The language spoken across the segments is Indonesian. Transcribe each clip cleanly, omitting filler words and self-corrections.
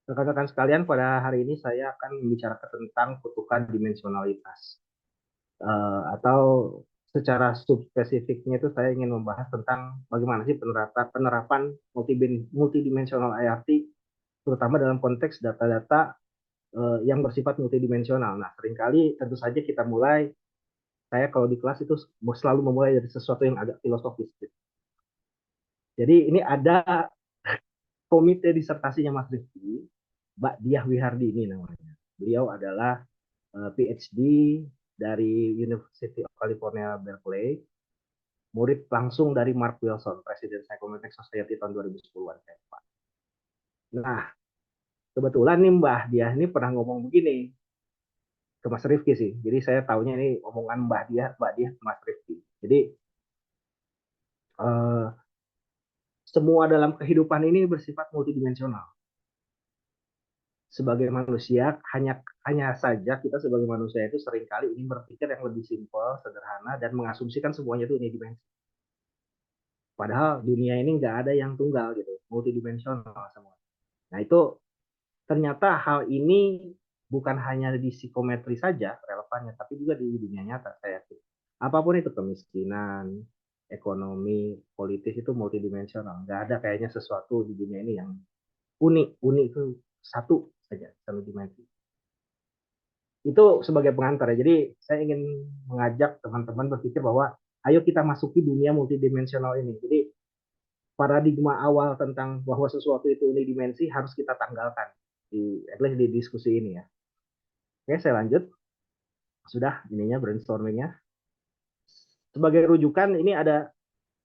Rekan-rekan sekalian, pada hari ini saya akan membicarakan tentang kutukan dimensionalitas. Atau secara subspesifiknya itu saya ingin membahas tentang bagaimana sih penerapan multidimensional IRT, terutama dalam konteks data-data yang bersifat multidimensional. Nah, seringkali tentu saja kita mulai, saya kalau di kelas itu selalu memulai dari sesuatu yang agak filosofis. Jadi ini ada komite disertasinya Mas Rifki, Mbak Diah Wihardi ini namanya. Beliau adalah PhD dari University of California, Berkeley, murid langsung dari Mark Wilson, Presiden Psychometric Society tahun 2010-an. Nah, kebetulan nih Mbah Diah ini pernah ngomong begini ke Mas Rifki sih. Jadi saya tahunya ini omongan Mbah Diah ke Mas Rifki. Jadi eh, semua dalam kehidupan ini bersifat multidimensional. Sebagai manusia, hanya saja kita sebagai manusia itu seringkali ingin berpikir yang lebih simpel, sederhana, dan mengasumsikan semuanya itu unidimensional. Padahal dunia ini nggak ada yang tunggal gitu, multidimensional semua. Nah itu ternyata hal ini bukan hanya di psikometri saja relevannya, tapi juga di dunia nyata saya yakin. Apapun itu kemiskinan, ekonomi, politis itu multidimensional. Nggak ada kayaknya sesuatu di dunia ini yang unik. Unik itu satu saja, satu dimensi. Itu sebagai pengantar ya. Jadi saya ingin mengajak teman-teman berpikir bahwa ayo kita masuki dunia multidimensional ini. Jadi paradigma awal tentang bahwa sesuatu itu unidimensi harus kita tanggalkan di at least di diskusi ini ya. Oke, saya lanjut. Sudah ininya brainstormingnya. Sebagai rujukan ini ada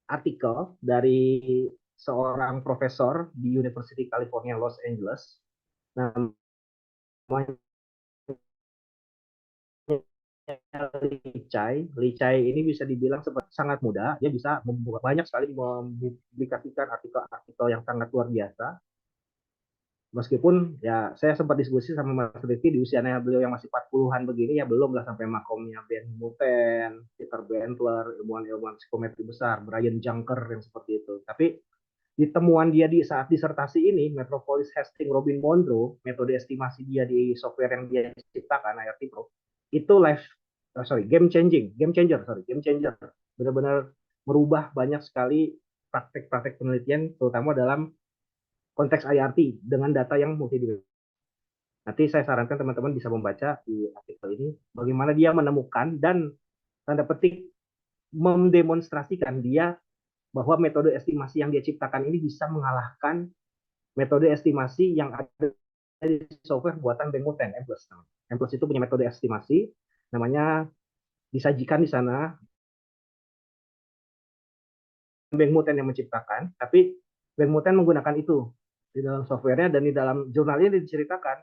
artikel dari seorang profesor di University California Los Angeles. Namanya Licai ini bisa dibilang sangat mudah. Dia bisa banyak sekali mempublikasikan artikel-artikel yang sangat luar biasa. Meskipun ya saya sempat diskusi sama Mas Rifki di usianya beliau yang masih 40-an begini ya belum lah sampai makomnya Ben Muten, Peter Bentler, ilmuwan-ilmuwan psikometri besar, Brian Junker yang seperti itu. Tapi di temuan dia di saat disertasi ini, Metropolis Hastings Robin Monroe, metode estimasi dia di software yang dia ciptakan, IRT Pro, itu game changer. Benar-benar merubah banyak sekali praktek-praktek penelitian, terutama dalam konteks IRT dengan data yang multidimensional. Nanti saya sarankan teman-teman bisa membaca di artikel ini bagaimana dia menemukan dan tanda petik mendemonstrasikan dia bahwa metode estimasi yang dia ciptakan ini bisa mengalahkan metode estimasi yang ada di software buatan Bengmoten M+. M+ itu punya metode estimasi namanya disajikan di sana Bengmoten yang menciptakan, tapi Bengmoten menggunakan itu di dalam softwarenya dan di dalam jurnalnya diceritakan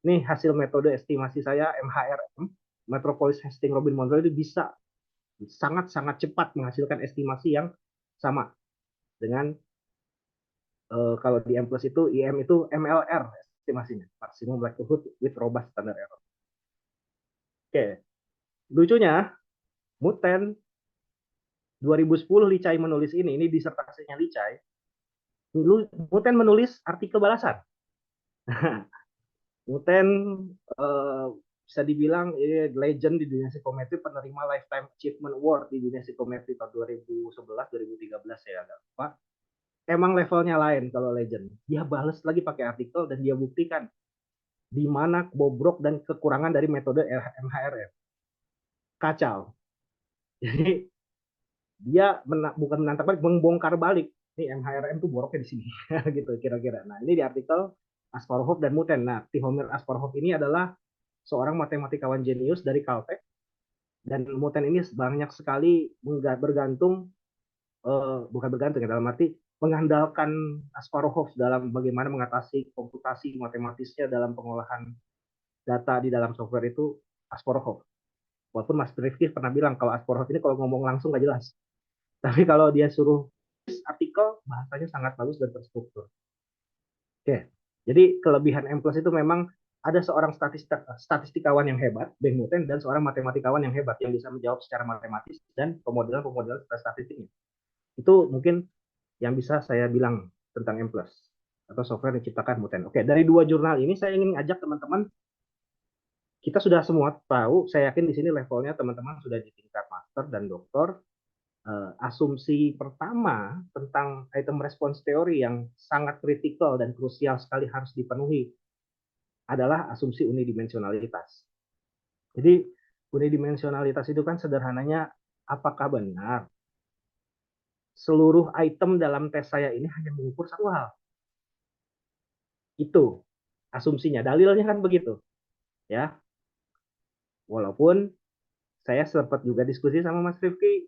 nih hasil metode estimasi saya MHRM Metropolis Hastings Robin Monroe itu bisa sangat-sangat cepat menghasilkan estimasi yang sama dengan kalau di M plus itu IM itu MLR estimasinya maksimum likelihood with robust standard error. Oke, lucunya Muten 2010 Licai menulis ini disertasinya Licai. Muten menulis artikel balasan. Muten eh, bisa dibilang ini legend di dunia psikometri, penerima Lifetime Achievement Award di dunia psikometri tahun 2011 2013 ya agak lupa. Emang levelnya lain kalau legend. Dia balas lagi pakai artikel dan dia buktikan di mana bobrok dan kekurangan dari metode MHRM. Kacau. Jadi dia bukan menantang balik, membongkar balik. Nih MHRM tuh boroknya di sini, gitu kira-kira. Nah ini di artikel Asparuhov dan Muten. Nah Tihomir Asparuhov ini adalah seorang matematikawan jenius dari Caltech dan Muten ini banyak sekali bergantung bukan bergantung ya dalam arti mengandalkan Asparuhov dalam bagaimana mengatasi komputasi matematisnya dalam pengolahan data di dalam software itu Asparuhov. Walaupun Mas Rifki pernah bilang kalau Asparuhov ini kalau ngomong langsung nggak jelas. Tapi kalau dia suruh artikel bahasanya sangat bagus dan terstruktur. Oke, jadi kelebihan M plus itu memang ada seorang statistikawan yang hebat, Ben Muten, dan seorang matematikawan yang hebat yang bisa menjawab secara matematis dan pemodelan statistiknya. Itu mungkin yang bisa saya bilang tentang M plus. atau software yang diciptakan muten. Oke, dari dua jurnal ini saya ingin ngajak teman-teman, kita sudah semua tahu, saya yakin di sini levelnya teman-teman sudah di tingkat master dan doktor. Asumsi pertama tentang item response theory yang sangat kritikal dan krusial sekali harus dipenuhi adalah asumsi unidimensionalitas. Jadi unidimensionalitas itu kan sederhananya, apakah benar seluruh item dalam tes saya ini hanya mengukur satu hal? Itu asumsinya, dalilnya kan begitu, ya. Walaupun saya sempat juga diskusi sama Mas Rifki,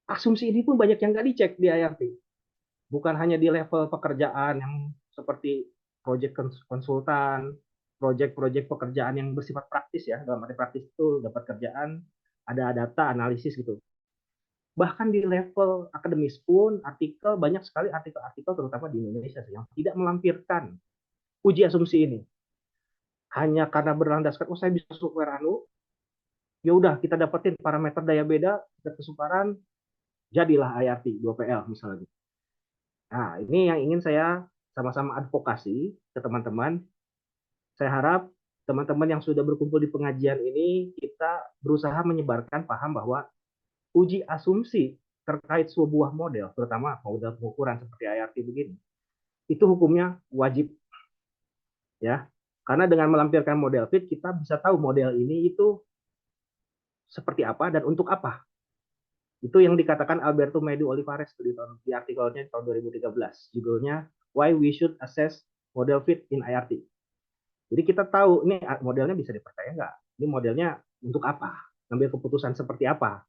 asumsi ini pun banyak yang nggak dicek di IRT. Bukan hanya di level pekerjaan yang seperti project konsultan, project-project pekerjaan yang bersifat praktis ya, dalam arti praktis itu dapat kerjaan, ada data analisis gitu. Bahkan di level akademis pun artikel, banyak sekali artikel-artikel terutama di Indonesia yang tidak melampirkan uji asumsi ini. Hanya karena berlandaskan, oh saya bisa software anu, ya udah kita dapetin parameter daya beda, tingkat kesukaran, jadilah IRT 2PL misalnya. Nah, ini yang ingin saya sama-sama advokasi ke teman-teman. Saya harap teman-teman yang sudah berkumpul di pengajian ini, kita berusaha menyebarkan paham bahwa uji asumsi terkait sebuah model, terutama model pengukuran seperti IRT begini, itu hukumnya wajib, ya. Karena dengan melampirkan model fit, kita bisa tahu model ini itu seperti apa dan untuk apa. Itu yang dikatakan Alberto Medu Olivares di artikelnya tahun 2013. Judulnya Why We Should Assess Model Fit in IRT. Jadi kita tahu ini modelnya bisa dipercaya nggak? Ini modelnya untuk apa? Ngambil keputusan seperti apa?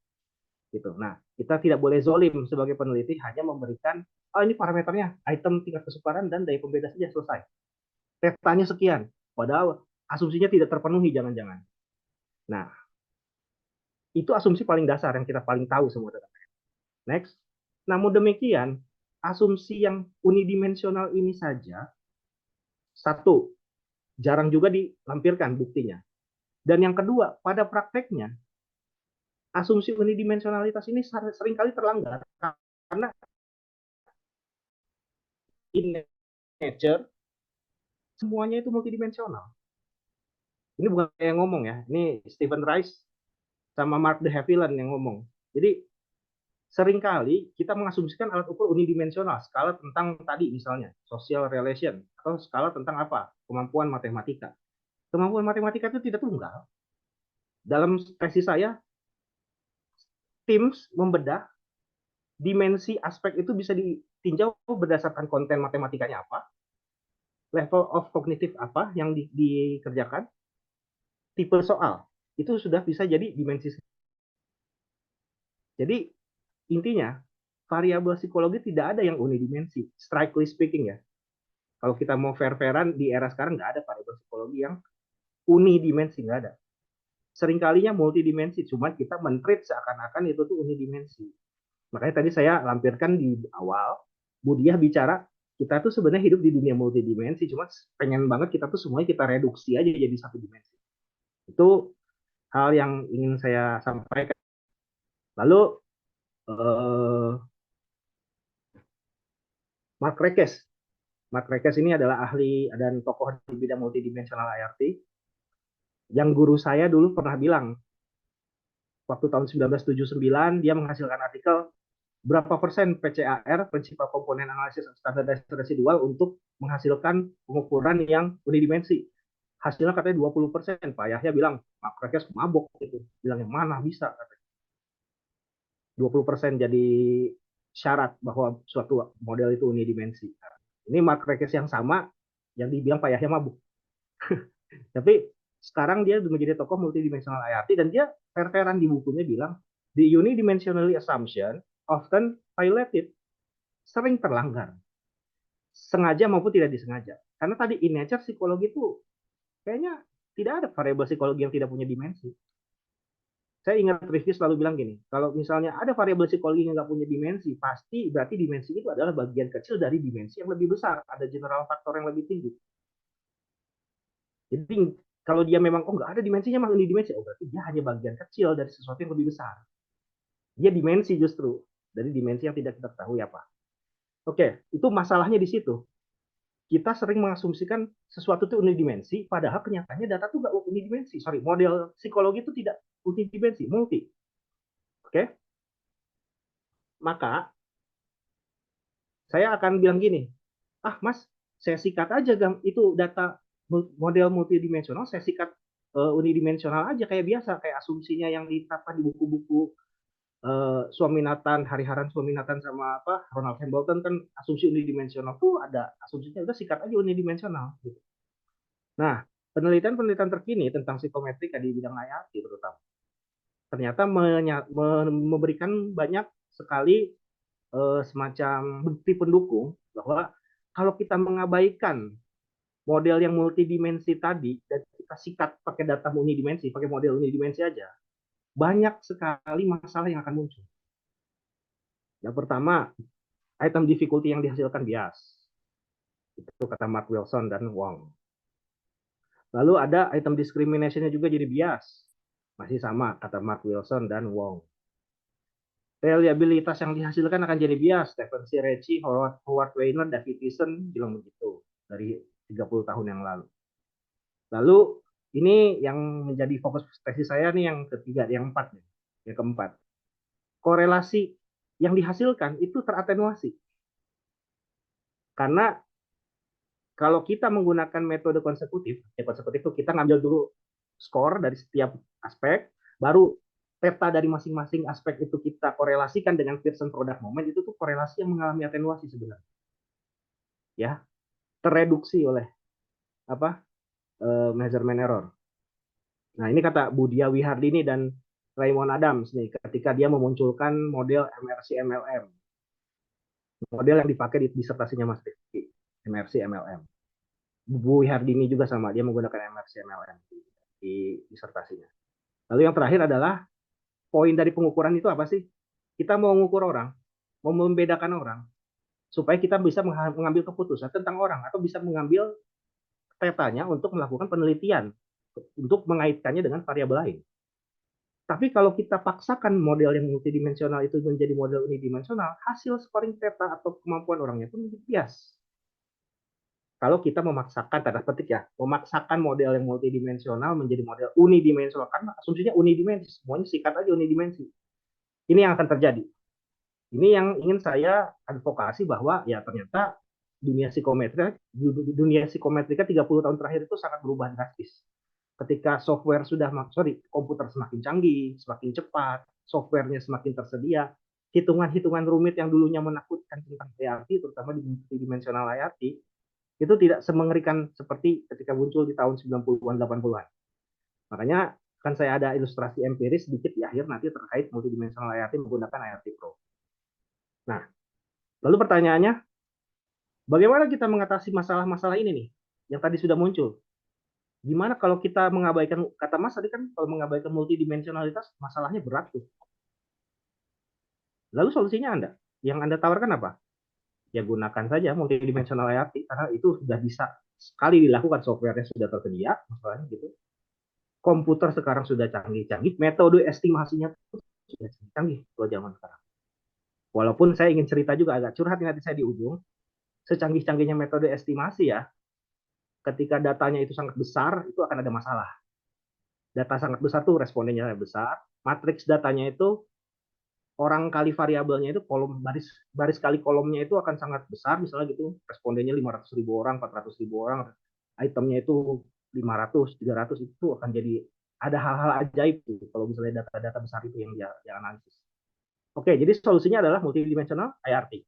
Gitu. Nah, kita tidak boleh zolim sebagai peneliti hanya memberikan, oh ini parameternya, item tingkat kesukaran dan daya pembeda saja selesai. Petanya sekian, padahal asumsinya tidak terpenuhi jangan-jangan. Nah, itu asumsi paling dasar yang kita paling tahu semua. Next. Namun demikian, asumsi yang unidimensional ini saja, satu, jarang juga dilampirkan buktinya. Dan yang kedua, pada prakteknya, asumsi unidimensionalitas ini seringkali terlanggar karena in nature semuanya itu multidimensional. Ini bukan saya yang ngomong ya, ini Stephen Rice sama Mark de Havilland yang ngomong. Jadi seringkali kita mengasumsikan alat ukur unidimensional, skala tentang tadi misalnya social relation, atau skala tentang apa, kemampuan matematika. Kemampuan matematika itu tidak tunggal. Dalam tesis saya, tim membedah dimensi aspek itu bisa ditinjau berdasarkan konten matematikanya apa, level of cognitive apa yang dikerjakan, tipe soal. Itu sudah bisa jadi dimensi. Jadi intinya, variabel psikologi tidak ada yang unidimensi, strictly speaking ya. Kalau kita mau fair-fairan di era sekarang nggak ada variabel psikologi yang unidimensi, nggak ada. Seringkalinya multidimensi, cuma kita men-treat seakan-akan itu tuh unidimensi. Makanya tadi saya lampirkan di awal, Budiah bicara, kita tuh sebenarnya hidup di dunia multidimensi, cuma pengen banget kita tuh semuanya kita reduksi aja jadi satu dimensi. Itu hal yang ingin saya sampaikan. Lalu, Mark Rekes. Mark Rekes ini adalah ahli dan tokoh di bidang multidimensional IRT. Yang guru saya dulu pernah bilang, waktu tahun 1979, dia menghasilkan artikel berapa persen PCAR, Principal Component Analysis Standardized Residual, untuk menghasilkan pengukuran yang unidimensi. Hasilnya katanya 20%. Pak Yahya bilang, Mark Rekes mabok gitu. Bilang yang mana bisa. 20% jadi syarat bahwa suatu model itu unidimensi. Ini Mark Rekes yang sama yang dibilang Pak Yahya mabuk. Tapi sekarang dia menjadi tokoh multidimensional IRT dan dia fair-fairan di bukunya bilang the unidimensional assumption often violated, sering terlanggar, sengaja maupun tidak disengaja. Karena tadi in nature psikologi itu kayaknya tidak ada variabel psikologi yang tidak punya dimensi. Saya ingat Rifki selalu bilang gini, kalau misalnya ada variabel psikologi yang nggak punya dimensi, pasti berarti dimensi itu adalah bagian kecil dari dimensi yang lebih besar, ada general faktor yang lebih tinggi. Jadi kalau dia memang oh nggak ada dimensinya mah ini dimensi, oh berarti dia hanya bagian kecil dari sesuatu yang lebih besar. Dia dimensi justru dari dimensi yang tidak kita ketahui apa. Oke, itu masalahnya di situ. kita sering mengasumsikan sesuatu itu unidimensi, padahal kenyataannya data itu nggak unidimensi. Sorry, model psikologi itu tidak unidimensi, multi. Oke? Maka saya akan bilang gini, Mas, saya sikat aja itu data model multidimensional, saya sikat unidimensional aja kayak biasa, kayak asumsinya yang ditetapkan di buku-buku Swaminathan, Hariharan Swaminathan sama apa Ronald Hambleton kan asumsi unidimensional tuh ada asumsinya udah sikat aja unidimensional gitu. Nah, penelitian-penelitian terkini tentang psikometrika di bidang IRT terutama ternyata memberikan banyak sekali semacam bukti pendukung bahwa kalau kita mengabaikan model yang multidimensi tadi dan kita sikat pakai data unidimensi, pakai model unidimensi aja, banyak sekali masalah yang akan muncul. Yang pertama, item difficulty yang dihasilkan bias. Itu kata Mark Wilson dan Wong. Lalu ada item discrimination-nya juga jadi bias. Masih sama kata Mark Wilson dan Wong. Reliabilitas yang dihasilkan akan jadi bias. Stephen C. Ritchie, Howard Weiner, David Eason bilang begitu dari 30 tahun yang lalu. Lalu ini yang menjadi fokus tesis saya nih yang ketiga, yang empat nih. Yang keempat. Korelasi yang dihasilkan itu teratenuasi. Karena kalau kita menggunakan metode konsekutif, ya konsekutif itu kita ngambil dulu skor dari setiap aspek, baru peta dari masing-masing aspek itu kita korelasikan dengan Pearson product moment, itu tuh korelasi yang mengalami atenuasi sebenarnya. Ya, tereduksi oleh apa? Measurement error. Nah, ini kata Budia Wihardini dan Raymond Adams nih ketika dia memunculkan model MRC MLM. Model yang dipakai di disertasinya Mas Rifki, MRC MLM. Bu Wihardini juga sama, dia menggunakan MRC MLM di disertasinya. Lalu yang terakhir adalah poin dari pengukuran itu apa sih? Kita mau mengukur orang, mau membedakan orang, supaya kita bisa mengambil keputusan tentang orang atau bisa mengambil petanya untuk melakukan penelitian untuk mengaitkannya dengan variabel lain. Tapi kalau kita paksakan model yang multidimensional itu menjadi model unidimensional, hasil scoring peta atau kemampuan orangnya pun bias. Kalau kita memaksakan, tanda petik ya, memaksakan model yang multidimensional menjadi model unidimensional, karena asumsinya unidimensi, semuanya sikat aja unidimensi. Ini yang akan terjadi. Ini yang ingin saya advokasi bahwa ya ternyata dunia psikometrika 30 tahun terakhir itu sangat berubah drastis. Ketika komputer semakin canggih, semakin cepat, softwarenya semakin tersedia, hitungan-hitungan rumit yang dulunya menakutkan tentang IRT, terutama di multidimensional IRT, itu tidak semengerikan seperti ketika muncul di tahun 90-an, 80-an. Makanya kan saya ada ilustrasi empiris sedikit di akhir nanti terkait multidimensional IRT menggunakan IRT Pro. Nah, lalu pertanyaannya, bagaimana kita mengatasi masalah-masalah ini nih, yang tadi sudah muncul? Gimana kalau kita mengabaikan, kata Mas tadi kan kalau mengabaikan multidimensionalitas, masalahnya berat tuh. Lalu solusinya yang Anda tawarkan apa? Ya gunakan saja multidimensional IRT, karena itu sudah bisa sekali dilakukan, softwarenya sudah tersedia, masalahnya gitu. Komputer sekarang sudah canggih-canggih, metode estimasinya sudah canggih kalau zaman sekarang. Walaupun saya ingin cerita juga agak curhat nanti saya di ujung, secanggih-canggihnya metode estimasi ya, ketika datanya itu sangat besar, itu akan ada masalah. Data sangat besar tuh respondennya besar, matriks datanya itu orang kali variabelnya itu kolom baris kali kolomnya itu akan sangat besar, misalnya gitu respondennya 500.000 orang, 400.000 orang, itemnya itu 500, 300, itu akan jadi ada hal-hal ajaib tuh kalau misalnya data-data besar itu yang dia analisis. Oke, jadi solusinya adalah multidimensional IRT.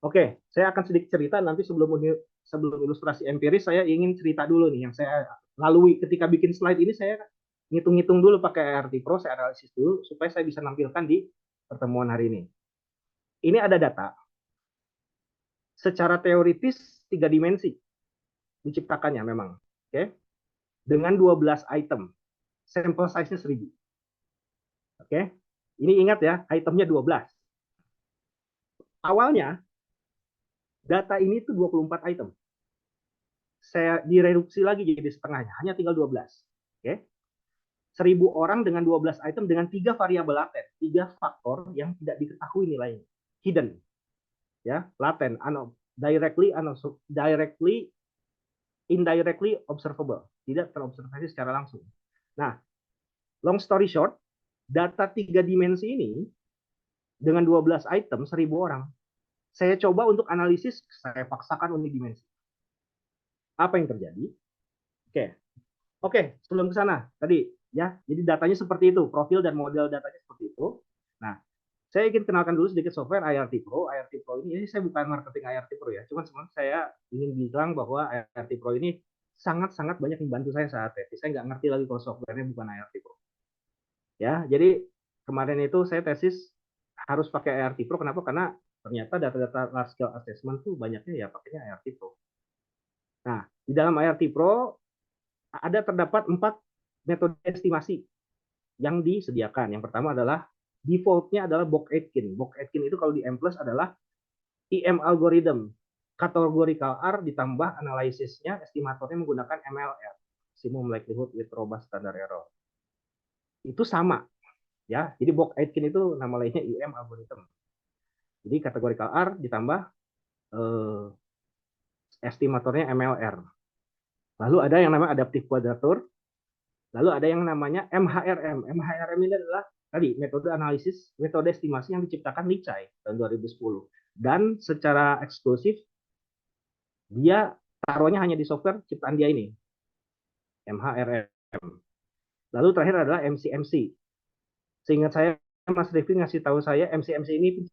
Oke, saya akan sedikit cerita nanti sebelum ilustrasi empiris, saya ingin cerita dulu nih yang saya lalui ketika bikin slide ini. Saya ngitung-ngitung dulu pakai IRT Pro, saya analisis dulu supaya saya bisa nampilkan di pertemuan hari ini. Ini ada data. Secara teoritis 3 dimensi diciptakannya memang. Oke. Dengan 12 item. Sampel size-nya 1000. Oke. Ini ingat ya, itemnya 12. Awalnya data ini tuh 24 item. Saya direduksi lagi jadi setengahnya, hanya tinggal 12. Oke. 1000 orang dengan 12 item dengan 3 variabel laten, 3 faktor yang tidak diketahui nilainya, hidden, ya, laten, directly indirectly observable, tidak terobservasi secara langsung. Nah, long story short, data 3 dimensi ini dengan 12 item 1000 orang, saya coba untuk analisis, saya paksakan unidimensi. Apa yang terjadi? Oke, sebelum ke sana tadi ya, jadi datanya seperti itu, profil dan model datanya seperti itu. Nah, saya ingin kenalkan dulu sedikit software IRT Pro. IRT Pro ini saya bukan marketing IRT Pro ya, cuman saya ingin bilang bahwa IRT Pro ini sangat-sangat banyak membantu saya saat tesis. Saya nggak ngerti lagi kalau softwarenya bukan IRT Pro. Ya, jadi kemarin itu saya tesis harus pakai IRT Pro. Kenapa? Karena ternyata data-data large scale assessment tuh banyaknya ya pakainya IRT Pro. Nah, di dalam IRT Pro terdapat 4 metode estimasi yang disediakan. Yang pertama adalah defaultnya adalah Bock-Aitken. Bock-Aitken itu kalau di M+ adalah IM algorithm, categorical R ditambah analisisnya, estimatornya menggunakan MLR, maximum likelihood with robust standard error. Itu sama ya. Jadi Bock-Aitken itu nama lainnya IM algorithm. Jadi categorical R ditambah estimatornya MLR. Lalu ada yang namanya adaptive quadrature. Lalu ada yang namanya MHRM. MHRM ini adalah tadi metode analisis, metode estimasi yang diciptakan Licai tahun 2010. Dan secara eksklusif dia taruhnya hanya di software ciptaan dia ini, MHRM. Lalu terakhir adalah MCMC. Seingat saya Mas Rifki ngasih tahu saya MCMC ini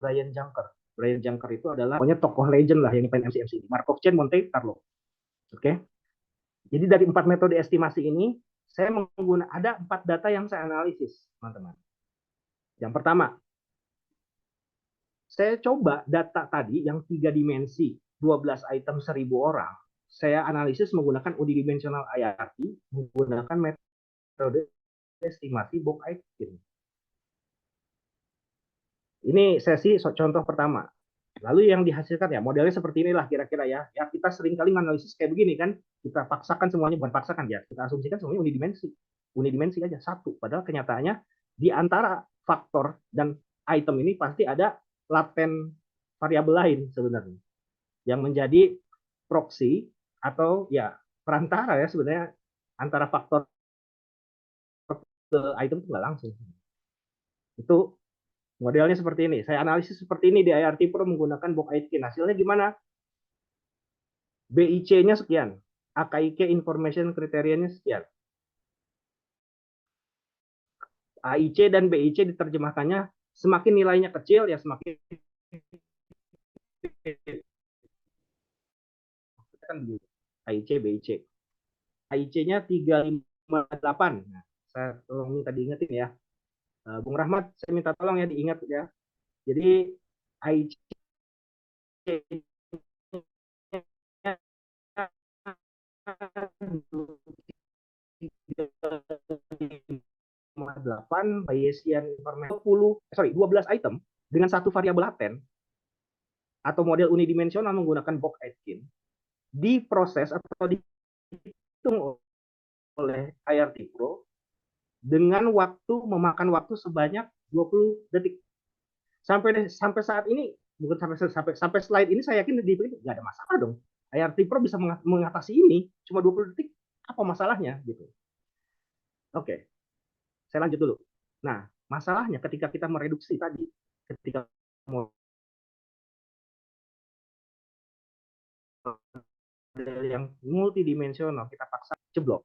Brian Junker. Brian Junker itu adalah pokoknya tokoh legend lah yang nyiptain MCMC. Markov chain, Monte Carlo. Oke. Jadi dari 4 metode estimasi ini saya menggunakan ada 4 data yang saya analisis, teman-teman. Yang pertama, saya coba data tadi yang 3 dimensi, 12 item 1000 orang, saya analisis menggunakan unidimensional IRT, menggunakan metode estimasi Bock-Aitken. Ini sesi contoh pertama. Lalu yang dihasilkan ya modelnya seperti inilah kira-kira ya. Ya kita sering kali menganalisis kayak begini kan, kita paksakan semuanya, bukan paksakan ya, kita asumsikan semuanya unidimensi. Unidimensi aja satu. Padahal kenyataannya di antara faktor dan item ini pasti ada laten variabel lain sebenarnya yang menjadi proxy atau ya perantara ya sebenarnya antara faktor ke item itu nggak langsung. Itu modelnya seperti ini. Saya analisis seperti ini di IRT Pro menggunakan Bock-Aitken. Hasilnya gimana? BIC-nya sekian. AKIK information kriterianya sekian. AIC dan BIC diterjemahkannya semakin nilainya kecil ya semakin kan begitu. AIC, BIC. AIC-nya 358. Nah, saya tolong minta diingetin ya. Bung Rahmat, saya minta tolong ya diingat ya. Jadi AIC 8 Bayesian information 12 item dengan satu variabel laten atau model unidimensional menggunakan Bock-Aitken diproses atau dihitung oleh IRT Pro dengan memakan waktu sebanyak 20 detik. Sampai saat ini, bukan sampai slide ini saya yakin nggak ada masalah dong. IRT Pro bisa mengatasi ini cuma 20 detik. Apa masalahnya gitu. Oke. Saya lanjut dulu. Nah, masalahnya ketika kita mereduksi tadi, ketika model yang multidimensional kita paksa jeblok.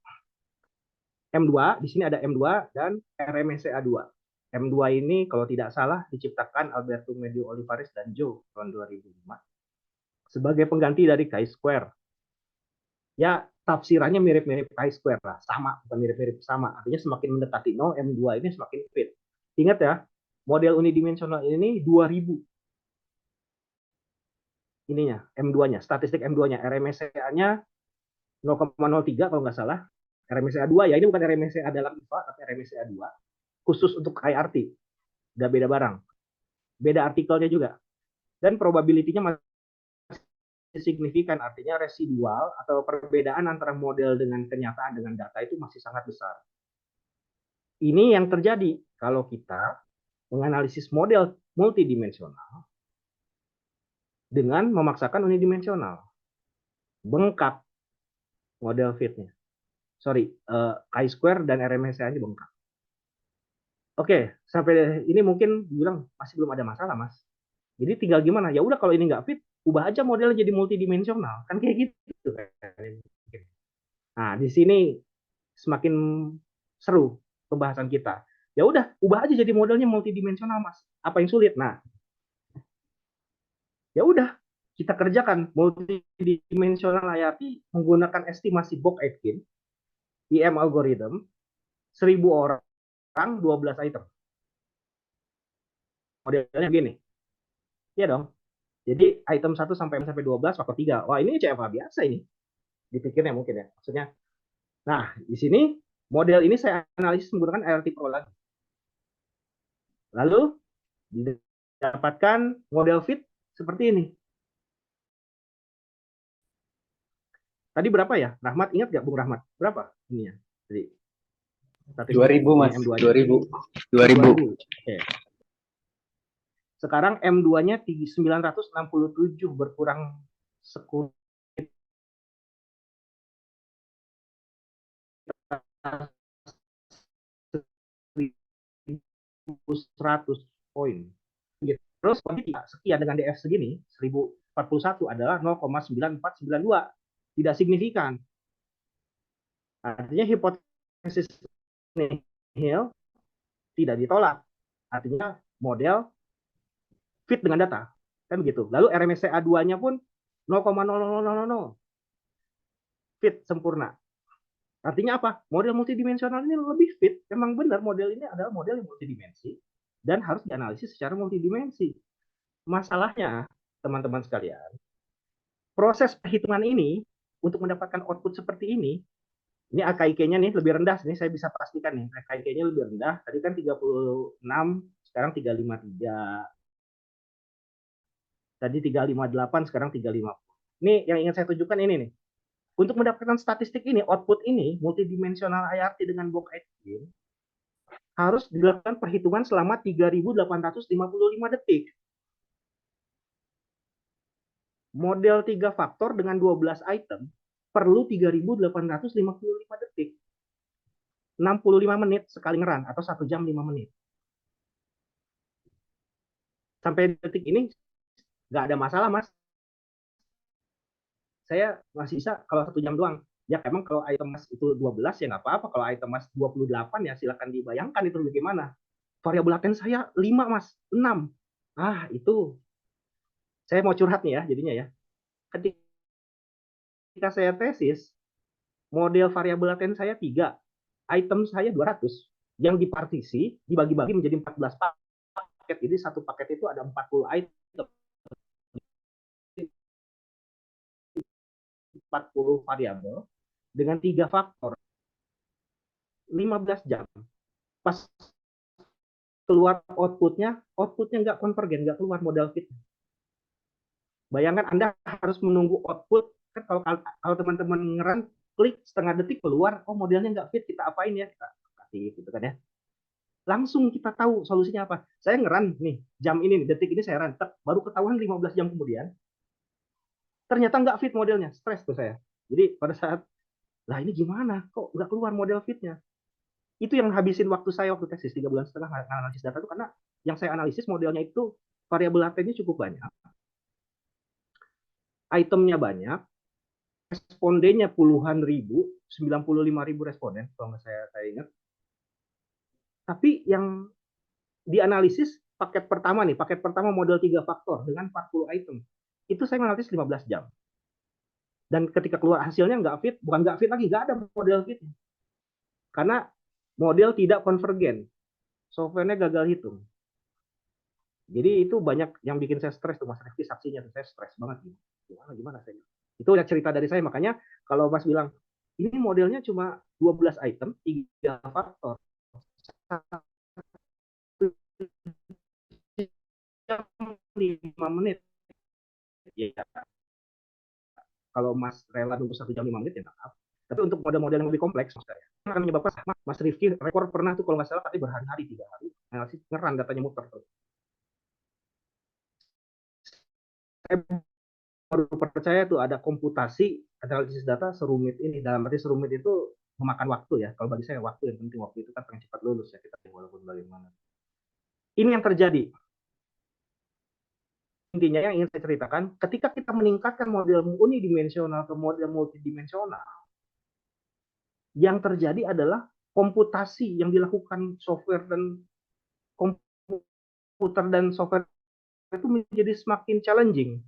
M2, di sini ada M2 dan RMSEA2. M2 ini kalau tidak salah diciptakan Alberto Medio Olivares dan Joe tahun 2005 sebagai pengganti dari chi-square. Ya, tafsirannya mirip-mirip chi-square lah, sama, bukan mirip-mirip sama. Artinya semakin mendekati 0, M2 ini semakin fit. Ingat ya, model unidimensional ini 2000 ininya, M2-nya, statistik M2-nya, RMSEA-nya 0,03 kalau nggak salah. RMSEA 2 ya, ini bukan RMSEA dalam IVA, tapi RMSEA 2 khusus untuk IRT. Nggak beda barang. Beda artikelnya juga. Dan probability-nya masih signifikan, artinya residual atau perbedaan antara model dengan kenyataan dengan data itu masih sangat besar. Ini yang terjadi kalau kita menganalisis model multidimensional dengan memaksakan unidimensional. Bengkak model fitnya. Sorry, chi-square dan RMSE-nya bengkak. Oke, sampai ini mungkin bilang masih belum ada masalah, Mas. Jadi tinggal gimana? Ya udah kalau ini nggak fit, ubah aja modelnya jadi multidimensional. Kan kayak gitu. Nah, di sini semakin seru pembahasan kita. Ya udah, ubah aja jadi modelnya multidimensional, Mas. Apa yang sulit? Nah, ya udah, kita kerjakan multidimensional IRT menggunakan estimasi Bock-Aitken, IM algorithm, 1000 orang, 12 item. Modelnya begini. Iya dong. Jadi item 1 sampai 12 faktor 3. Wah, ini CFA biasa ini. Dipikirnya mungkin ya. Maksudnya. Nah, di sini model ini saya analisis menggunakan IRT Pro lagi. Lalu didapatkan model fit seperti ini. Tadi berapa ya? Rahmat ingat nggak Bung Rahmat? Berapa ini ya? Jadi 2000 Mas. M2 2000. 2000. Oke. Sekarang M2-nya 967 berkurang 10 100 poin. Terus sekian dengan DF segini 1041 adalah 0,9492. Tidak signifikan. Artinya hipotesis nihil tidak ditolak. Artinya model fit dengan data. Kan begitu. Lalu RMSE A2-nya pun 0,0000. Fit sempurna. Artinya apa? Model multidimensional ini lebih fit. Memang benar model ini adalah model yang multidimensi dan harus dianalisis secara multidimensi. Masalahnya, teman-teman sekalian, proses perhitungan ini untuk mendapatkan output seperti ini AKIK-nya nih lebih rendah. Ini saya bisa pastikan nih, AKIK-nya lebih rendah. Tadi kan 36, sekarang 353. Tadi 358, sekarang 350. Ini yang ingin saya tunjukkan ini nih. Untuk mendapatkan statistik ini, output ini, multidimensional IRT dengan Bock-Aitken, harus dilakukan perhitungan selama 3.855 detik. Model 3 faktor dengan 12 item perlu 3.855 detik. 65 menit sekali ngeran atau 1 jam 5 menit. Sampai detik ini nggak ada masalah, Mas. Saya masih bisa kalau 1 jam doang. Ya emang kalau item Mas itu 12 ya nggak apa-apa. Kalau item Mas 28 ya silakan dibayangkan itu bagaimana. Variabel laten saya 5, Mas. 6. Ah, itu saya mau curhat nih ya jadinya ya. Ketika saya tesis, model variabel laten saya 3, item saya 200. Yang dipartisi dibagi-bagi menjadi 14 paket. Jadi satu paket itu ada 40 item. 40 variabel dengan 3 faktor 15 jam. Pas keluar outputnya nggak konvergen, nggak keluar model fit. Bayangkan Anda harus menunggu output, kan kalau teman-teman ngeran, klik setengah detik keluar, oh modelnya nggak fit, kita apain ya? Kita kasih gitu kan ya. Langsung kita tahu solusinya apa. Saya ngeran nih, jam ini, detik ini saya ran, baru ketahuan 15 jam kemudian, ternyata nggak fit modelnya, stres tuh saya. Jadi pada saat, lah ini gimana? Kok nggak keluar model fitnya? Itu yang habisin waktu saya waktu tesis 3,5 bulan analisis data itu karena yang saya analisis modelnya itu variabel latennya cukup banyak, itemnya banyak, respondennya puluhan ribu, 95.000 responden kalau saya ingat. Tapi yang dianalisis paket pertama nih, paket pertama model 3 faktor dengan 40 item. Itu saya analisis 15 jam. Dan ketika keluar hasilnya nggak fit, bukan nggak fit lagi, nggak ada model fit. Karena model tidak konvergen. Software-nya gagal hitung. Jadi itu banyak yang bikin saya stres tuh Mas Rifki, saksinya tuh saya stres banget gitu. Gimana saya. Itu udah cerita dari saya, makanya kalau Mas bilang ini modelnya cuma 12 item, 3 faktor. 5 menit. Ya, kalau Mas rela nunggu 1 jam 5 menit ya apa. Tapi untuk model-model yang lebih kompleks, Mas, akan menyebabkan Mas Rifki rekor pernah tuh kalau nggak salah tadi berhari-hari 3 hari analisis ngeran datanya muter tuh. Saya baru percaya tuh ada komputasi analisis data serumit ini. Dalam arti serumit itu memakan waktu ya. Kalau bagi saya waktu yang penting, waktu itu kan pengen cepat lulus ya kita walaupun bagaimana. Ini yang terjadi. Intinya yang ingin saya ceritakan, ketika kita meningkatkan model unidimensional ke model multidimensional, yang terjadi adalah komputasi yang dilakukan software dan komputer dan software itu menjadi semakin challenging.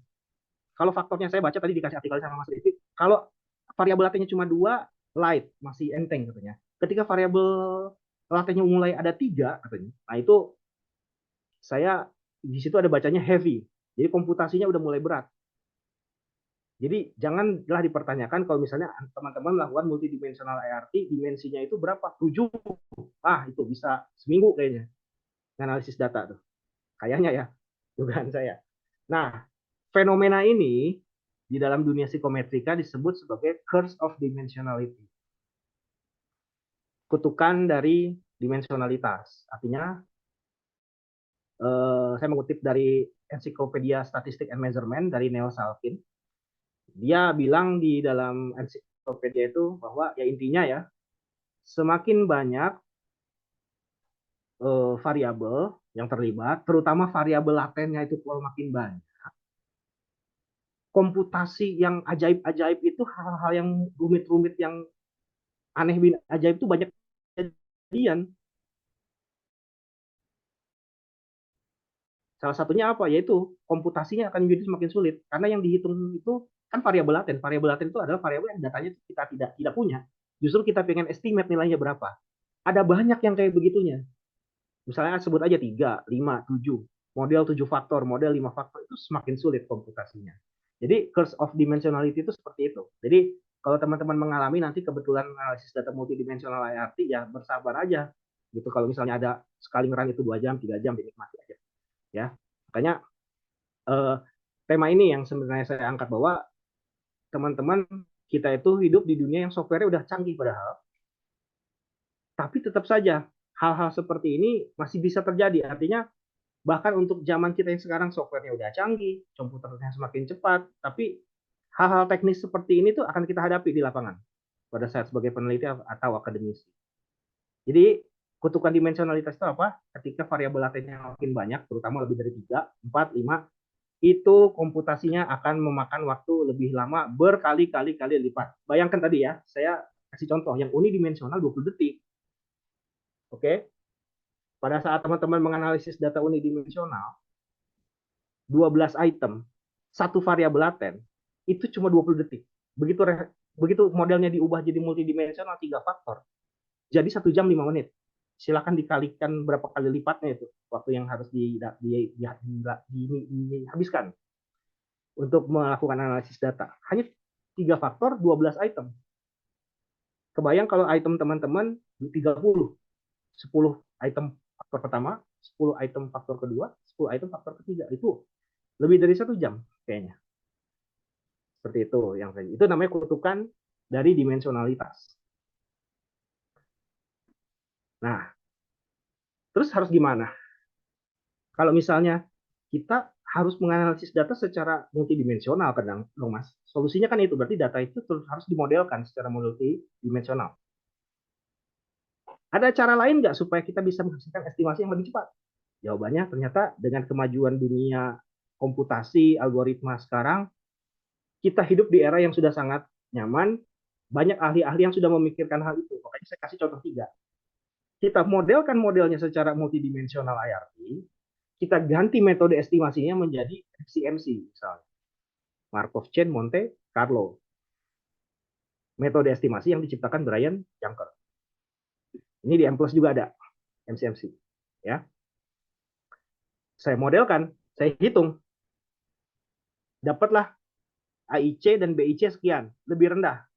Kalau faktornya saya baca tadi dikasih artikel sama Mas Rifki, kalau variabel latenya cuma 2, light, masih enteng katanya. Ketika variabel latenya mulai ada 3 katanya, nah itu saya di situ ada bacanya heavy. Jadi komputasinya udah mulai berat. Jadi janganlah dipertanyakan kalau misalnya teman-teman melakukan multidimensional ART, dimensinya itu berapa? 7. Ah, itu bisa seminggu kayaknya. Analisis data tuh. Kayaknya ya, dugaan saya. Nah, fenomena ini di dalam dunia psikometrika disebut sebagai curse of dimensionality. Kutukan dari dimensionalitas. Artinya, saya mengutip dari Encyclopedia Statistics and Measurement dari Neil Salkin. Dia bilang di dalam ensiklopedia itu bahwa ya intinya ya, semakin banyak variabel yang terlibat, terutama variabel latennya itu kalau makin banyak, komputasi yang ajaib-ajaib itu, hal-hal yang rumit-rumit, yang aneh bin ajaib itu banyak kejadian. Salah satunya apa? Yaitu komputasinya akan menjadi semakin sulit karena yang dihitung itu kan variabel laten. Variabel laten itu adalah variabel yang datanya kita tidak punya. Justru kita pengen estimate nilainya berapa. Ada banyak yang kayak begitunya. Misalnya sebut aja 3, 5, 7. Model 7 faktor, model 5 faktor itu semakin sulit komputasinya. Jadi curse of dimensionality itu seperti itu. Jadi kalau teman-teman mengalami nanti kebetulan analisis data multidimensional IRT, ya bersabar aja. Gitu, kalau misalnya ada sekali ngeran itu 2 jam, 3 jam, dinikmati aja. Ya, makanya tema ini yang sebenarnya saya angkat bahwa teman-teman kita itu hidup di dunia yang software-nya udah canggih padahal, tapi tetap saja hal-hal seperti ini masih bisa terjadi. Artinya bahkan untuk zaman kita yang sekarang software-nya udah canggih, komputernya semakin cepat, tapi hal-hal teknis seperti ini tuh akan kita hadapi di lapangan pada saat sebagai peneliti atau akademisi. Jadi kutukan dimensionalitas itu apa? Ketika variabel latennya makin banyak, terutama lebih dari 3, 4, 5, itu komputasinya akan memakan waktu lebih lama berkali-kali kali lipat. Bayangkan tadi ya, saya kasih contoh yang unidimensional 20 detik. Oke. Pada saat teman-teman menganalisis data unidimensional, 12 item, satu variabel laten, itu cuma 20 detik. Begitu begitu modelnya diubah jadi multidimensional 3 faktor, jadi 1 jam 5 menit. Silakan dikalikan berapa kali lipatnya itu waktu yang harus dihabiskan untuk melakukan analisis data. Hanya 3 faktor, 12 item. Kebayang kalau item teman-teman 30, 10 item faktor pertama, 10 item faktor kedua, 10 item faktor ketiga. Itu lebih dari 1 jam kayaknya. Seperti itu yang itu namanya kutukan dari dimensionalitas. Nah, terus harus gimana? Kalau misalnya kita harus menganalisis data secara multidimensional kadang dong Mas. Solusinya kan itu, berarti data itu terus harus dimodelkan secara multidimensional. Ada cara lain nggak supaya kita bisa menghasilkan estimasi yang lebih cepat? Jawabannya ternyata dengan kemajuan dunia komputasi, algoritma sekarang, kita hidup di era yang sudah sangat nyaman, banyak ahli-ahli yang sudah memikirkan hal itu. Makanya saya kasih contoh 3. Kita modelkan modelnya secara multidimensional IRT, kita ganti metode estimasinya menjadi FCMC misalnya. Markov Chain Monte Carlo. Metode estimasi yang diciptakan Brian Junker. Ini di M+ juga ada MCMC. Ya. Saya modelkan, saya hitung. Dapatlah AIC dan BIC sekian, lebih rendah.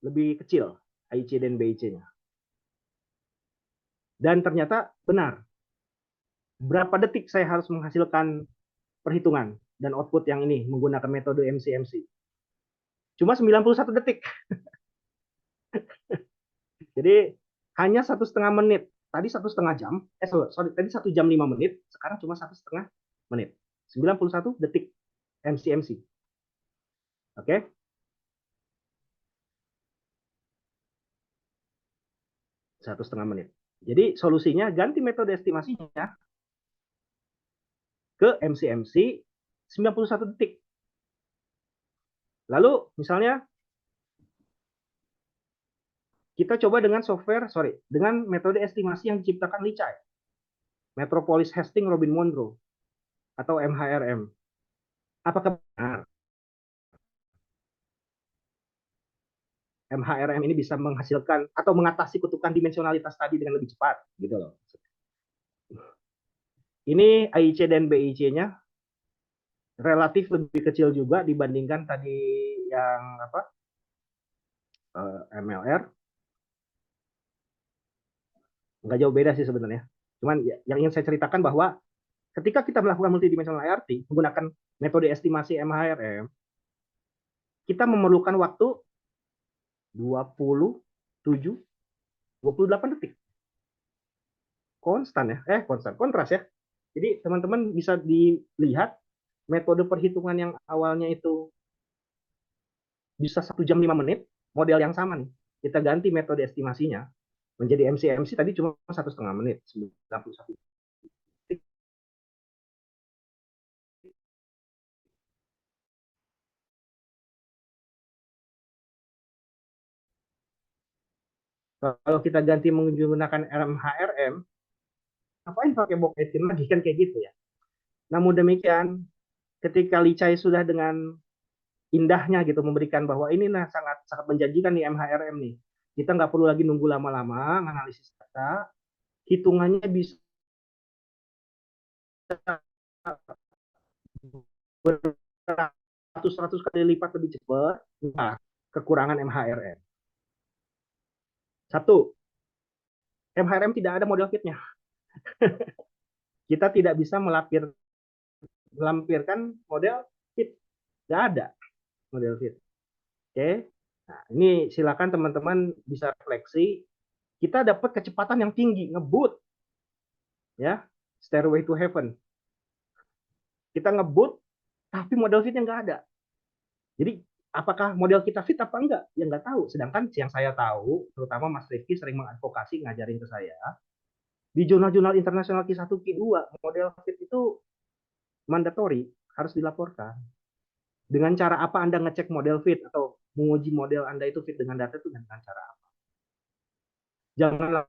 Lebih kecil AIC dan BIC-nya. Dan ternyata benar. Berapa detik saya harus menghasilkan perhitungan dan output yang ini menggunakan metode MCMC? Cuma 91 detik. Jadi hanya 1,5 menit tadi 1,5 jam, sorry, tadi 1 jam 5 menit, sekarang cuma 1,5 menit. 91 detik MCMC. Oke? 1,5 menit. Jadi solusinya ganti metode estimasinya ke MCMC 91 detik. Lalu misalnya kita coba dengan dengan metode estimasi yang diciptakan Lee Chai, Metropolis Hastings Robin Monroe atau MHRM. Apakah benar MHRM ini bisa menghasilkan atau mengatasi kutukan dimensionalitas tadi dengan lebih cepat, gitu loh. Ini AIC dan BIC-nya relatif lebih kecil juga dibandingkan tadi yang MLR. Nggak jauh beda sih sebenarnya. Cuman yang ingin saya ceritakan bahwa ketika kita melakukan multidimensional IRT menggunakan metode estimasi MHRM, kita memerlukan waktu 28 detik. Konstan ya, kontras ya. Jadi teman-teman bisa dilihat metode perhitungan yang awalnya itu bisa 1 jam 5 menit, model yang sama nih. Kita ganti metode estimasinya menjadi MCMC tadi cuma 1,5 menit, 91. Kalau kita ganti menggunakan MHRM, ngapain pakai box 18 lagi kan kayak gitu ya. Namun demikian, ketika Lee Chai sudah dengan indahnya gitu memberikan bahwa ini sangat sangat menjanjikan nih MHRM nih. Kita nggak perlu lagi nunggu lama-lama menganalisis data, hitungannya bisa beratus-ratus kali lipat lebih cepat. Nah, kekurangan MHRM. Satu, MHRM tidak ada model fitnya. Kita tidak bisa melampirkan model fit. Nggak ada model fit. Oke. Nah, ini silakan teman-teman bisa refleksi. Kita dapat kecepatan yang tinggi, ngebut. Ya, Stairway to Heaven. Kita ngebut, tapi model fitnya nggak ada. Jadi, apakah model kita fit apa enggak? Ya nggak tahu. Sedangkan yang saya tahu, terutama Mas Rifki sering mengadvokasi ngajarin ke saya, di jurnal-jurnal internasional Q1, Q2, model fit itu mandatory, harus dilaporkan. Dengan cara apa Anda ngecek model fit atau menguji model Anda itu fit dengan data itu dengan cara apa? Jangan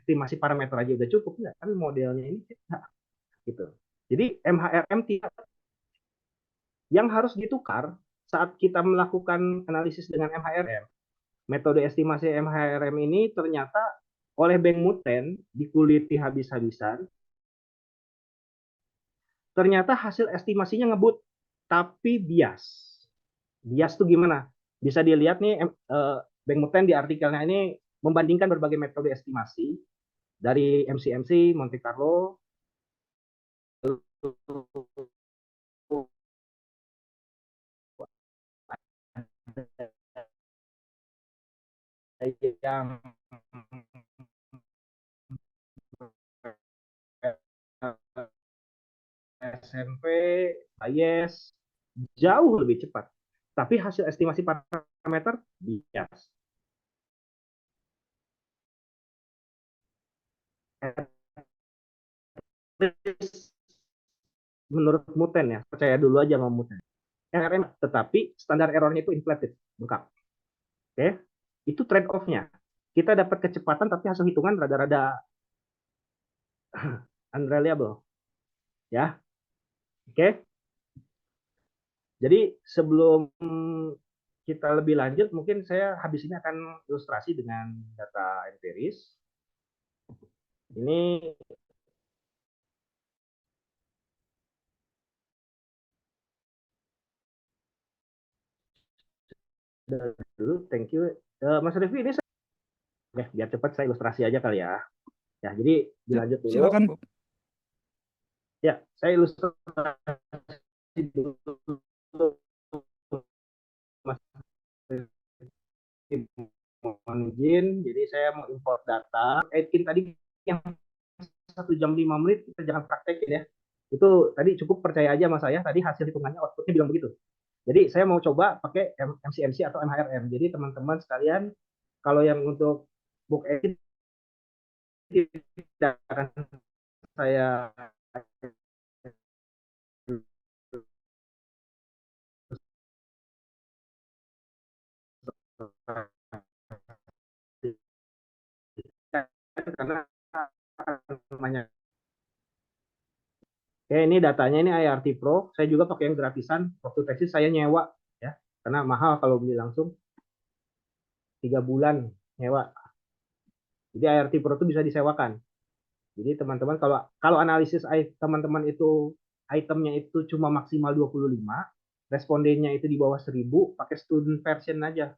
estimasi parameter aja udah cukup nggak? Kan modelnya ini tidak gitu. Jadi MHRM tidak, yang harus ditukar saat kita melakukan analisis dengan MHRM. Metode estimasi MHRM ini ternyata oleh Beng Muten dikuliti habis-habisan. Ternyata hasil estimasinya ngebut, tapi bias. Bias itu gimana? Bisa dilihat nih, Beng Muten di artikelnya ini membandingkan berbagai metode estimasi dari MCMC, Monte Carlo, yang SMP, IS, jauh lebih cepat. Tapi hasil estimasi parameter bias. Menurut Muten ya, percaya dulu aja sama Muten. RM, tetapi standar errornya itu inflated, bengkak. Oke, itu trade off-nya. Kita dapat kecepatan tapi hasil hitungan rada-rada unreliable. Ya, oke. Jadi sebelum kita lebih lanjut, mungkin saya habis ini akan ilustrasi dengan data empiris. Ini dulu, thank you. Mas Rifki, ini ya, biar cepat saya ilustrasi aja kali ya. Ya, jadi dilanjut dulu. Silakan, Bu. Ya, saya ilustrasi dulu, Mas. Mohon izin, jadi saya mau import data. Edkin tadi yang 1 jam 5 menit kita jangan praktekin ya. Itu tadi cukup percaya aja sama saya. Tadi hasil hitungannya outputnya bilang begitu. Jadi saya mau coba pakai MCMC atau MHRM. Jadi teman-teman sekalian, kalau yang untuk book edit tidak akan saya karena namanya. Oke, ini datanya ini IRT Pro. Saya juga pakai yang gratisan. Waktu tesis saya nyewa ya, karena mahal kalau beli langsung 3 bulan nyewa. Jadi IRT Pro itu bisa disewakan. Jadi teman-teman kalau kalau analisis teman-teman itu itemnya itu cuma maksimal 25, respondennya itu di bawah 1000, pakai student version aja.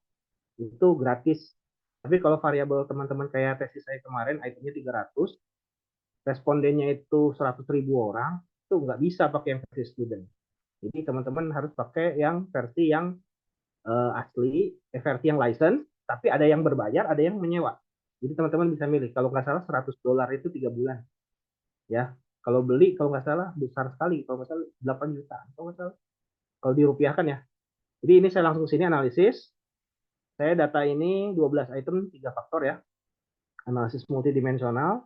Itu gratis. Tapi kalau variabel teman-teman kayak tesis saya kemarin, itemnya 300, respondennya itu 100.000 orang, itu nggak bisa pakai yang versi student. Jadi teman-teman harus pakai yang versi yang asli, versi yang license, tapi ada yang berbayar, ada yang menyewa. Jadi teman-teman bisa milih. Kalau nggak salah $100 itu 3 bulan. Ya, kalau beli kalau nggak salah besar sekali. Kalau nggak salah 8 juta. Kalau nggak salah. Kalau dirupiahkan ya. Jadi ini saya langsung sini analisis. Saya data ini 12 item, 3 faktor ya. Analisis multidimensional.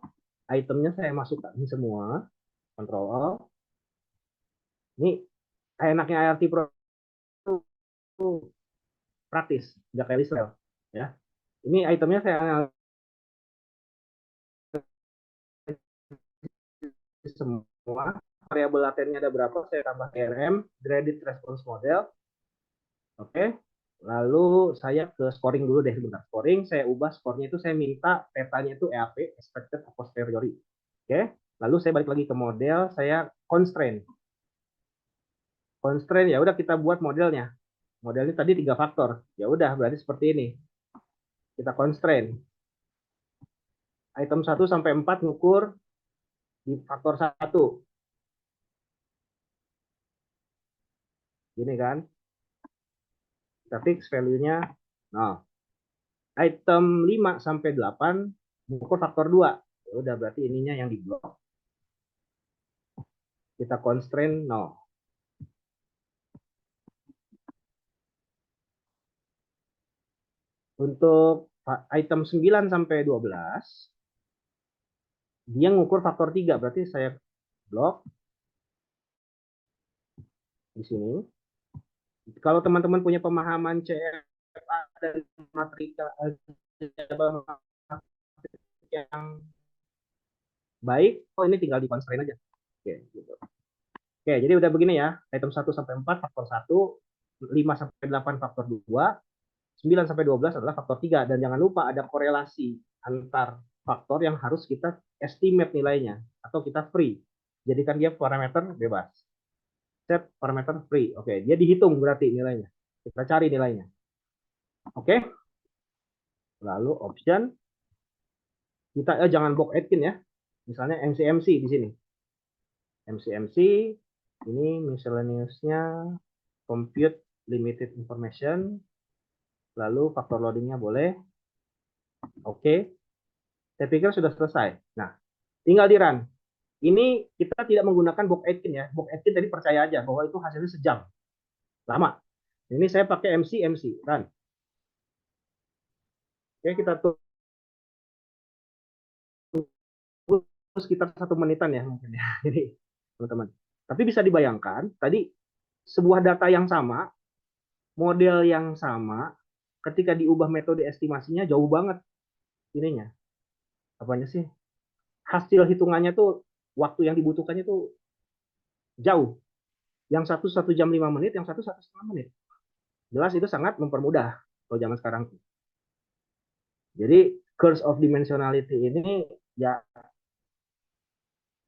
Itemnya saya masukkan ini semua. Control All. Ini enaknya IRT Pro itu praktis. Nggak kayak Israel. Ya. Ini itemnya saya analisis semua. Variabel latennya ada berapa, saya tambah DRM, Graded Response Model. Oke. Lalu saya ke scoring dulu deh sebentar. Scoring, saya ubah skornya itu saya minta petanya itu EAP, expected a posteriori. Oke. Lalu saya balik lagi ke model, saya constraint. Constraint ya udah kita buat modelnya. Modelnya tadi 3 faktor. Ya udah berarti seperti ini. Kita constraint. Item 1 sampai 4 ngukur di faktor 1. Gini kan. Kita fix value-nya. Nah, item 5 sampai 8 ngukur faktor 2. Ya udah berarti ininya yang di blok. Kita constraint 0. Untuk item 9 sampai 12 dia ngukur faktor 3, berarti saya blok di sini. Kalau teman-teman punya pemahaman CFA dan matrika yang baik, oh ini tinggal di constraint aja. Oke, gitu. Oke, jadi udah begini ya. Item 1 sampai 4 faktor 1, 5 sampai 8 faktor 2, 9 sampai 12 adalah faktor 3. Dan jangan lupa ada korelasi antar faktor yang harus kita estimate nilainya atau kita free. Jadikan dia parameter bebas. Set parameter free. Oke, dia dihitung berarti nilainya. Kita cari nilainya. Oke. Lalu option kita jangan box Aitken ya. Misalnya MCMC di sini. MCMC ini miscellaneous-nya compute limited information. Lalu faktor loadingnya boleh. Oke. Saya pikir sudah selesai. Nah, tinggal di run. Ini kita tidak menggunakan box Aitken ya. Box Aitken tadi percaya aja bahwa itu hasilnya sejam. Lama. Ini saya pakai MC run. Oke, kita tunggu sekitar 1 menitan ya mungkin ya. Jadi teman-teman. Tapi bisa dibayangkan tadi sebuah data yang sama, model yang sama, ketika diubah metode estimasinya jauh banget ininya. Apanya sih? Hasil hitungannya tuh waktu yang dibutuhkannya tuh jauh. Yang 1 1 jam 5 menit, yang 1 1,5 menit. Jelas itu sangat mempermudah kalau zaman sekarang. Jadi curse of dimensionality ini ya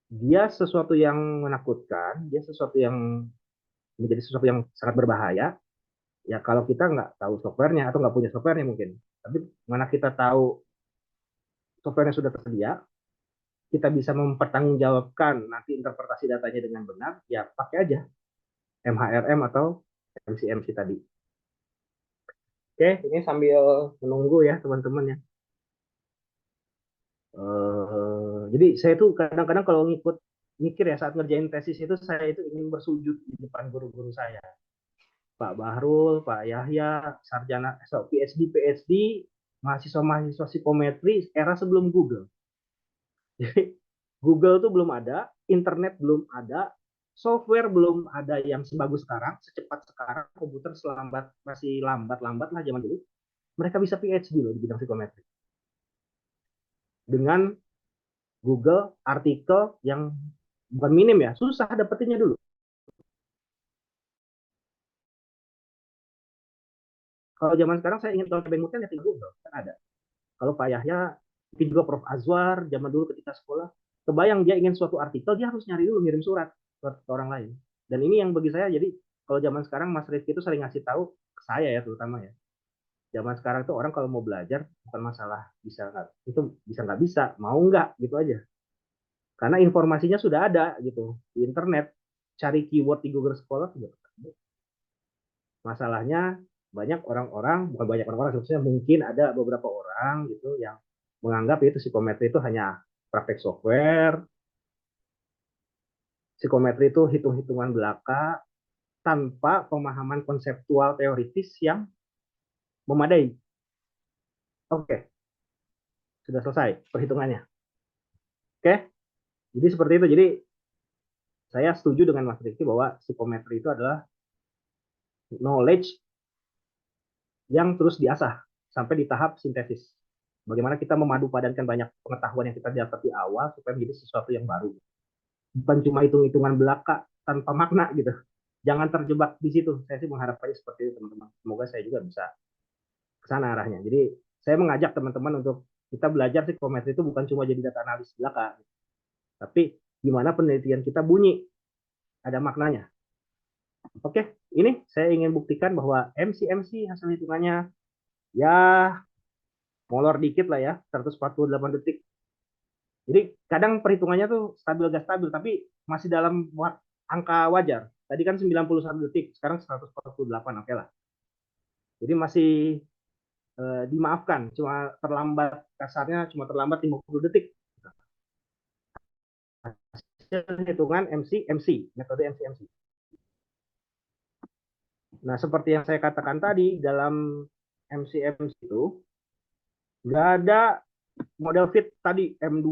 dia sesuatu yang menakutkan, dia sesuatu yang menjadi sesuatu yang sangat berbahaya. Ya kalau kita nggak tahu softwarenya atau nggak punya softwarenya mungkin. Tapi mana kita tahu softwarenya sudah tersedia, kita bisa mempertanggungjawabkan nanti interpretasi datanya dengan benar, ya pakai aja MHRM atau MC-MC tadi. Oke, ini sambil menunggu ya teman-teman ya. Jadi saya tuh kadang-kadang kalau mikir ya saat ngerjain tesis itu saya itu ingin bersujud di depan guru-guru saya. Pak Bahrul, Pak Yahya, sarjana PhD, mahasiswa-mahasiswa psikometri era sebelum Google. Jadi Google tuh belum ada, internet belum ada, software belum ada yang sebagus sekarang, secepat sekarang, komputer masih lambat-lambat lah zaman dulu. Mereka bisa PhD loh di bidang psikometri. Dengan Google artikel yang bukan minim ya, susah dapetinnya dulu. Kalau zaman sekarang saya ingin tahu bentuknya lihat di Google, kan ada. Kalau Pak Yahya, mungkin juga Prof. Azwar, zaman dulu ketika sekolah, kebayang dia ingin suatu artikel, dia harus nyari dulu, ngirim surat ke orang lain. Dan ini yang bagi saya, jadi kalau zaman sekarang Mas Rizky itu sering ngasih tahu ke saya ya terutama ya. Zaman sekarang itu orang kalau mau belajar bukan masalah bisa nggak, itu bisa nggak bisa, mau nggak gitu aja. Karena informasinya sudah ada gitu di internet. Cari keyword di Google Scholar juga. Masalahnya banyak orang-orang, bukan banyak orang-orang, sebenarnya mungkin ada beberapa orang gitu yang menganggap itu psikometri itu hanya praktek software, psikometri itu hitung-hitungan belaka tanpa pemahaman konseptual teoritis yang memadai. Oke, sudah selesai perhitungannya. Oke, jadi seperti itu. Jadi saya setuju dengan Mas Rifki bahwa psikometri itu adalah knowledge yang terus diasah sampai di tahap sintesis. Bagaimana kita memadu padankan banyak pengetahuan yang kita dapat di awal supaya menjadi sesuatu yang baru. Bukan cuma hitung-hitungan belaka tanpa makna gitu. Jangan terjebak di situ. Saya sih mengharapkannya seperti itu teman-teman. Semoga saya juga bisa ke sana arahnya. Jadi saya mengajak teman-teman untuk kita belajar psikometri itu bukan cuma jadi data analis belaka, tapi gimana penelitian kita bunyi, ada maknanya. Oke, ini saya ingin buktikan bahwa MC hasil hitungannya ya molor dikit lah ya, 148 detik. Jadi kadang perhitungannya tuh stabil gak stabil, tapi masih dalam angka wajar. Tadi kan 91 detik, sekarang 148, oke lah. Jadi masih dimaafkan, cuma terlambat, kasarnya cuma terlambat 50 detik. Hasil hitungan MC, metode MC. Nah, seperti yang saya katakan tadi, dalam MC itu, nggak ada model fit tadi M2,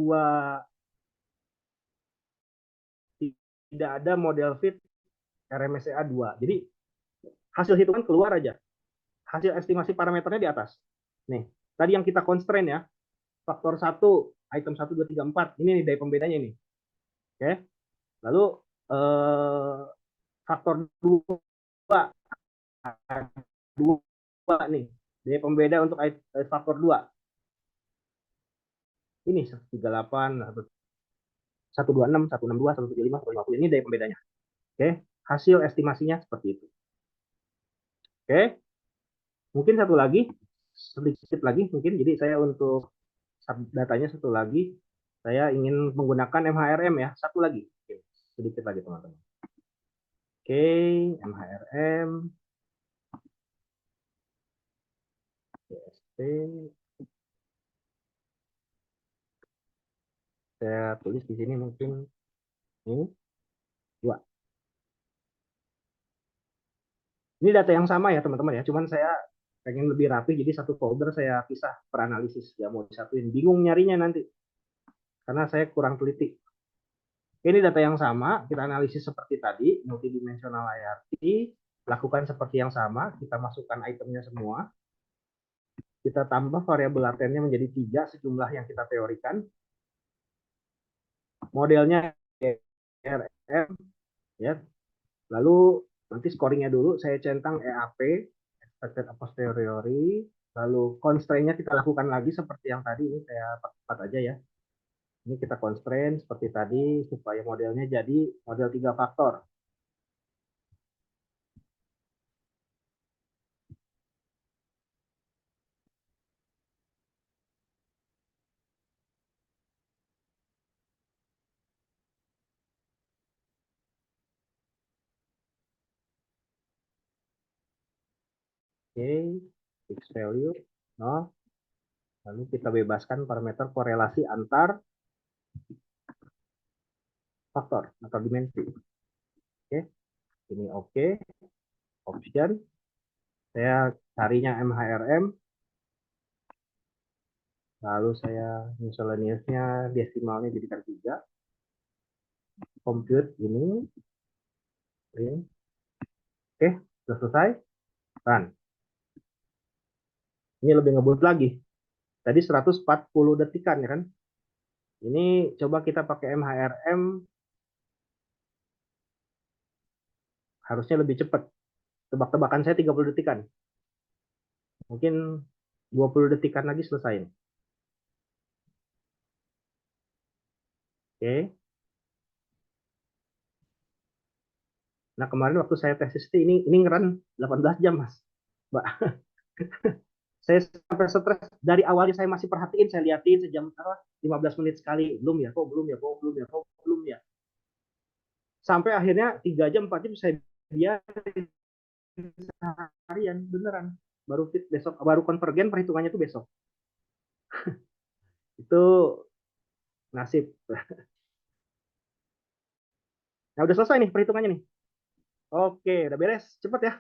tidak ada model fit RMSEA 2. Jadi hasil hitungan keluar aja. Hasil estimasi parameternya di atas. Nih, tadi yang kita constraint ya, faktor 1, item 1, 2, 3, 4. Ini nih dari pembedanya ini. Oke. Lalu faktor 2, 2 nih. Dari pembeda untuk faktor 2. Ini 138, 126, 162, 175, 150. Ini dari pembedanya. Oke. Hasil estimasinya seperti itu. Oke. Mungkin satu lagi, sedikit lagi mungkin. Jadi saya untuk datanya satu lagi, saya ingin menggunakan MHRM ya, satu lagi. Oke, sedikit lagi teman-teman. Oke, MHRM, PSP, saya tulis di sini mungkin ini dua. Ini data yang sama ya teman-teman ya, cuman saya pengen lebih rapi, jadi satu folder saya pisah per analisis, ya mau disatuin, bingung nyarinya nanti, karena saya kurang teliti. Ini data yang sama, kita analisis seperti tadi, multidimensional IRT, lakukan seperti yang sama, kita masukkan itemnya semua, kita tambah variabel latennya menjadi 3 sejumlah yang kita teorikan, modelnya RM, ya, lalu nanti scoringnya dulu, saya centang EAP, expected a posteriori, lalu constraint-nya kita lakukan lagi seperti yang tadi, ini saya cepat aja ya. Ini kita constraint seperti tadi supaya modelnya jadi model 3 faktor. Oke, fix value, no. Lalu kita bebaskan parameter korelasi antar faktor atau dimensi. Oke, ini oke. Option, saya carinya MHRM, lalu saya miscellaneous-nya desimalnya jadikan 3. Compute ini, print. Oke, sudah selesai. Run. Ini lebih ngebut lagi. Tadi 140 detikan ya kan. Ini coba kita pakai MHRM, harusnya lebih cepat. Tebak-tebakan saya 30 detikan. Mungkin 20 detikan lagi selesai. Oke. Nah, kemarin waktu saya tes ini ngeran 18 jam, Mas. Mbak, saya sampai stres dari awalnya saya masih perhatiin, saya liatin sejam 15 menit sekali. Belum ya, kok belum ya, kok belum ya, kok belum ya. Sampai akhirnya 3 jam 4 jam saya biarin harian beneran. Baru fit besok, baru konvergen perhitungannya itu besok. Itu nasib. Nah, udah selesai nih perhitungannya nih. Oke, udah beres. Cepet ya.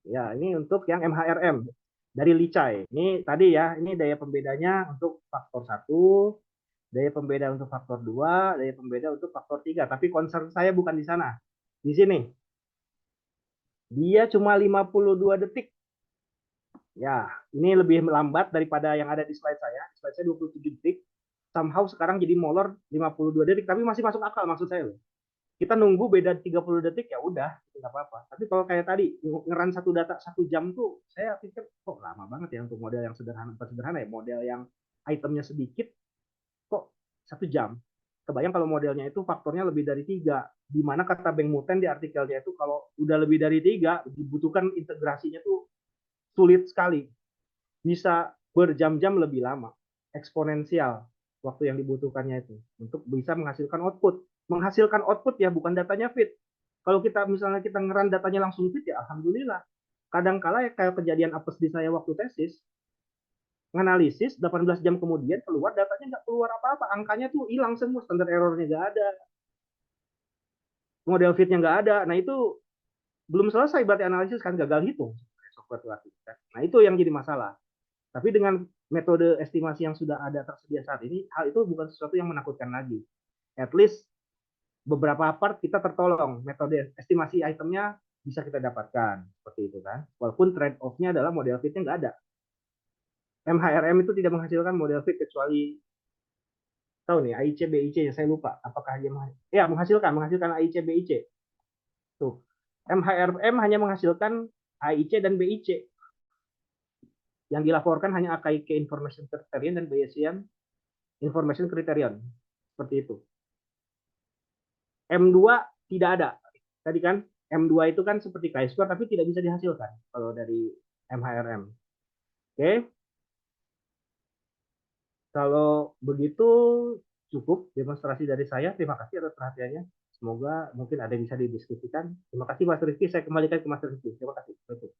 Ya, ini untuk yang MHRM dari Licai. Ini tadi ya, ini daya pembedanya untuk faktor 1, daya pembeda untuk faktor 2, daya pembeda untuk faktor 3. Tapi concern saya bukan di sana. Di sini. Dia cuma 52 detik. Ya, ini lebih lambat daripada yang ada di slide saya. Slide saya 27 detik. Somehow sekarang jadi molor 52 detik, tapi masih masuk akal maksud saya loh. Kita nunggu beda 30 detik ya udah, nggak apa-apa. Tapi kalau kayak tadi ngeran satu data 1 jam tuh, saya pikir kok lama banget ya untuk model yang sederhana, bukan sederhana ya, model yang itemnya sedikit, kok 1 jam. Kebayang kalau modelnya itu faktornya lebih dari 3, di mana kata Bang Muten di artikelnya itu kalau udah lebih dari 3, dibutuhkan integrasinya tuh sulit sekali, bisa berjam-jam lebih lama, eksponensial waktu yang dibutuhkannya itu untuk bisa menghasilkan output. Menghasilkan output ya, bukan datanya fit. Kalau kita misalnya kita ngeran datanya langsung fit ya alhamdulillah. Kadang-kala ya kayak kejadian apes di saya waktu tesis, nganalisis 18 jam kemudian keluar datanya nggak keluar apa-apa, angkanya tuh hilang semua, standar errornya nggak ada, model fitnya nggak ada. Nah itu belum selesai berarti analisis kan, gagal hitung software Nah itu yang jadi masalah. Tapi dengan metode estimasi yang sudah ada tersedia saat ini, hal itu bukan sesuatu yang menakutkan lagi. At least beberapa part kita tertolong, metode estimasi itemnya bisa kita dapatkan seperti itu kan. Walaupun trade off-nya adalah model fit-nya nggak ada. MHRM itu tidak menghasilkan model fit kecuali tahu nih AIC BIC ya, saya lupa apakah dia ya menghasilkan AIC BIC. Tuh. MHRM hanya menghasilkan AIC dan BIC. Yang dilaporkan hanya AKIK Information Criterion dan Bayesian Information Criterion. Seperti itu. M2 tidak ada. Tadi kan M2 itu kan seperti chi-square tapi tidak bisa dihasilkan kalau dari MHRM. Oke. Kalau begitu cukup demonstrasi dari saya. Terima kasih atas perhatiannya. Semoga mungkin ada yang bisa didiskusikan. Terima kasih Mas Rizky. Saya kembalikan ke Mas Rizky. Terima kasih. Betul.